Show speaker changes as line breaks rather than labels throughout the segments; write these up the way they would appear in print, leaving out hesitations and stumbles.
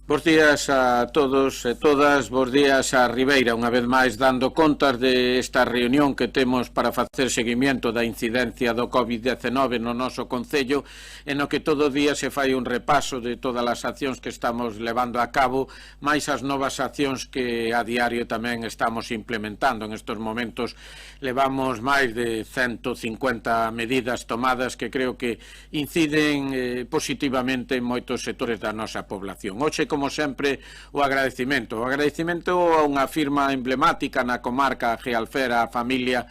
Bos días a todos e todas, bos días a Ribeira, unha vez máis dando contas de esta reunión que temos para facer seguimento da incidencia do COVID-19 no noso concello, en o que todo día se fai un repaso de todas as accións que estamos levando a cabo, máis as novas accións que a diario tamén estamos implementando. En estes momentos levamos máis de 150 medidas tomadas que creo que inciden positivamente en moitos sectores da nosa población. Hoxe, como sempre, o agradecimento a unha firma emblemática na comarca Gialfera, a familia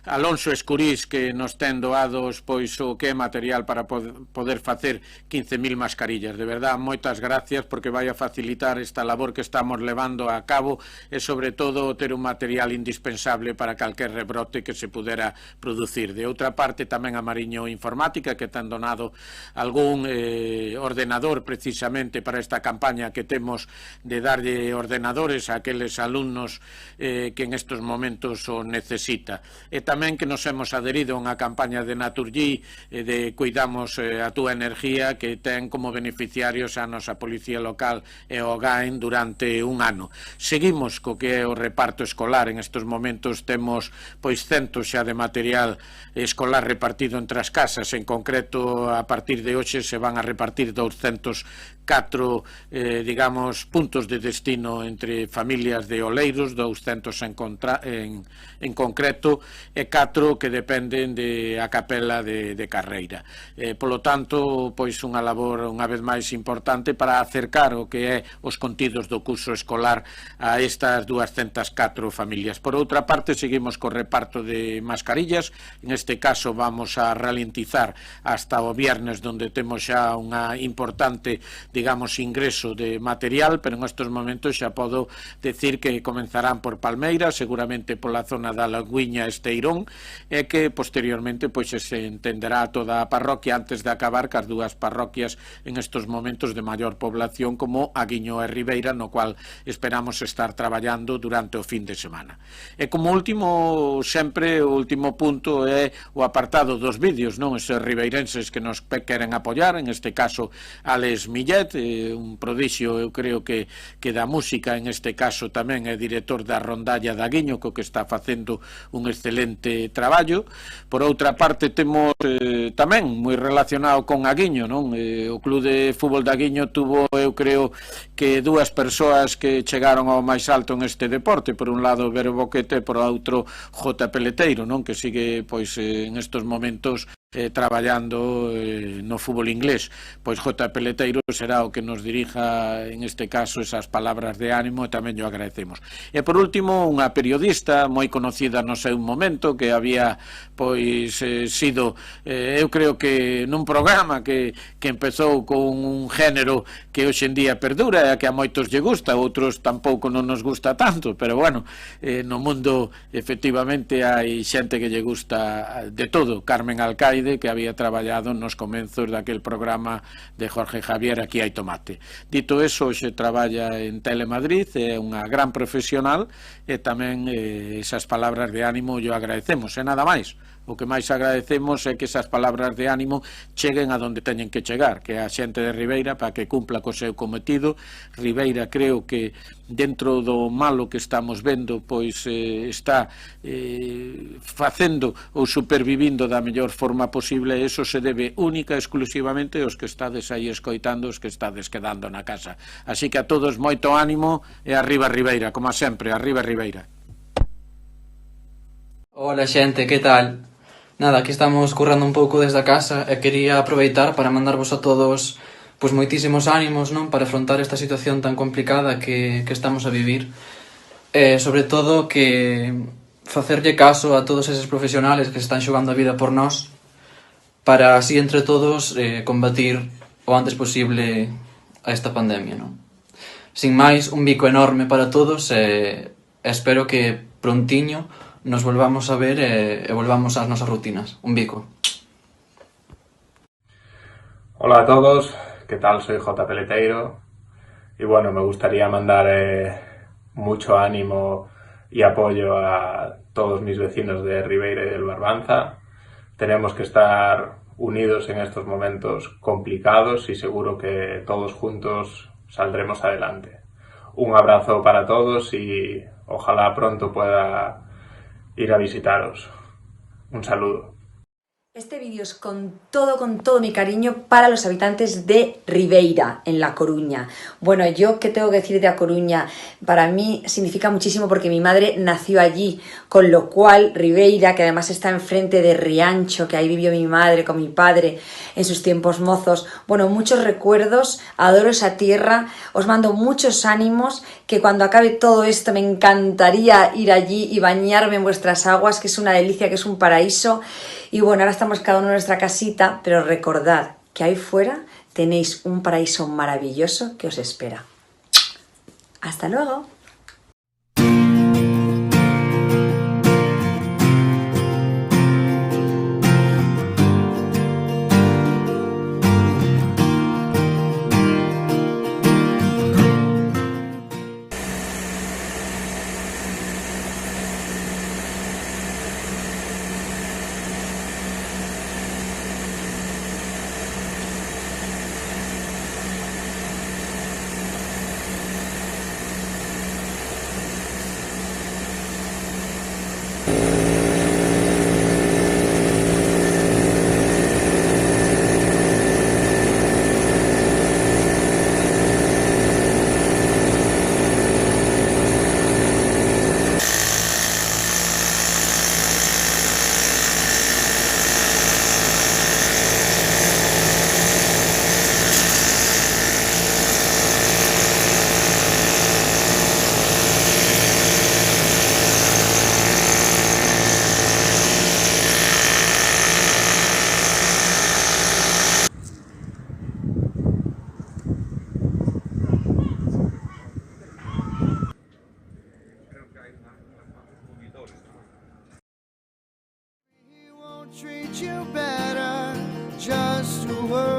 Alonso Escurís, que nos ten doados pois o que é material para poder facer 15.000 mascarillas. De verdad, moitas gracias, porque vai a facilitar esta labor que estamos levando a cabo e, sobre todo, ter un material indispensable para calquer rebrote que se pudera producir. De outra parte, tamén a Mariño Informática, que ten donado algún ordenador precisamente para esta campaña que temos de darlle ordenadores a aqueles alumnos que en estes momentos o necesita. E tamén que nos hemos adherido a unha campaña de Naturgy de Cuidamos a túa energía, que ten como beneficiarios a nosa Policía Local e o GAEN durante un ano. Seguimos co que é o reparto escolar. En estes momentos temos pois centos xa de material escolar repartido entre as casas. En concreto, a partir de hoxe se van a repartir 204 digamos, puntos de destino entre familias de Oleiros, 200 en concreto, e 4 que dependen de a capela de Carreira. Polo tanto, pois unha labor unha vez máis importante para acercar o que é os contidos do curso escolar a estas 204 familias. Por outra parte, seguimos co reparto de mascarillas. En este caso vamos a ralentizar hasta o viernes, donde temos xa unha importante, digamos, ingreso de material, pero en estes momentos xa podo decir que comenzarán por Palmeira, seguramente pola zona da Laguiña, Esteirón, e que posteriormente pois se entenderá toda a parroquia antes de acabar cas dúas parroquias en estes momentos de maior población como Aguiño e Ribeira, no cual esperamos estar traballando durante o fin de semana. E como último, sempre o último punto é o apartado dos vídeos, non? Eses ribeirenses que nos queren apoiar, en este caso Alex Millet, un prodixio, eu creo que da música, en este caso tamén é director da Rondalla de Aguiño, co que está facendo un excelente traballo. Por outra parte, temos tamén moi relacionado con Aguiño, non? O Club de Fútbol de Aguiño tuvo, eu creo, que dúas persoas que chegaron ao máis alto en este deporte. Por un lado, Vero Boquete, e por outro, J. Peleteiro, non? Que sigue, pois, en estes momentos traballando no fútbol inglés. Pois J. Peleteiro será o que nos dirija en este caso esas palabras de ánimo, e tamén yo agradecemos. E por último, unha periodista moi conocida no seu momento, que había pois sido, eu creo que nun programa que empezou con un género que hoxe en día perdura e que a moitos lle gusta, outros tampouco non nos gusta tanto, pero bueno, no mundo efectivamente hai xente que lle gusta de todo. Carmen Alcaide, que había traballado nos comenzos daquel programa de Jorge Javier Aquí hai tomate. Dito eso, hoxe traballa en Telemadrid, é unha gran profesional, e tamén esas palabras de ánimo yo agradecemos, e nada máis. O que máis agradecemos é que esas palabras de ánimo cheguen a donde teñen que chegar, que é a xente de Ribeira, para que cumpla co seu cometido. Ribeira, creo que dentro do malo que estamos vendo, pois está facendo ou supervivindo da mellor forma posible, e iso se debe única e exclusivamente aos que estades aí escoitando, os que estades quedando na casa. Así que a todos moito ánimo, e arriba Ribeira, como sempre, arriba Ribeira.
Hola xente, que tal? Nada, aquí estamos currando un pouco desde a casa e quería aproveitar para mandarvos a todos pois moitísimos ánimos, non? Para afrontar esta situación tan complicada que estamos a vivir. Sobre todo que facerlle caso a todos eses profesionales que se están xogando a vida por nós, para así entre todos combatir o antes posible a esta pandemia, non? Sin máis, un bico enorme para todos e espero que prontiño nos volvamos a ver e volvamos ás nosas rutinas. Un bico.
Hola a todos, ¿qué tal? Soy J. Peleteiro y bueno, me gustaría mandar mucho ánimo y apoyo a todos mis vecinos de Ribeira y del Barbanza. Tenemos que estar unidos en estos momentos complicados y seguro que todos juntos saldremos adelante. Un abrazo para todos y ojalá pronto pueda ir a visitaros. Un saludo.
Este vídeo es con todo mi cariño para los habitantes de Ribeira, en La Coruña. Bueno, yo qué tengo que decir de A Coruña, para mí significa muchísimo porque mi madre nació allí, con lo cual Ribeira, que además está enfrente de Riancho, que ahí vivió mi madre con mi padre en sus tiempos mozos. Bueno, muchos recuerdos, adoro esa tierra, os mando muchos ánimos, que cuando acabe todo esto me encantaría ir allí y bañarme en vuestras aguas, que es una delicia, que es un paraíso. Y bueno, ahora estamos cada uno en nuestra casita, pero recordad que ahí fuera tenéis un paraíso maravilloso que os espera. ¡Hasta luego!
Treat you better, just to work.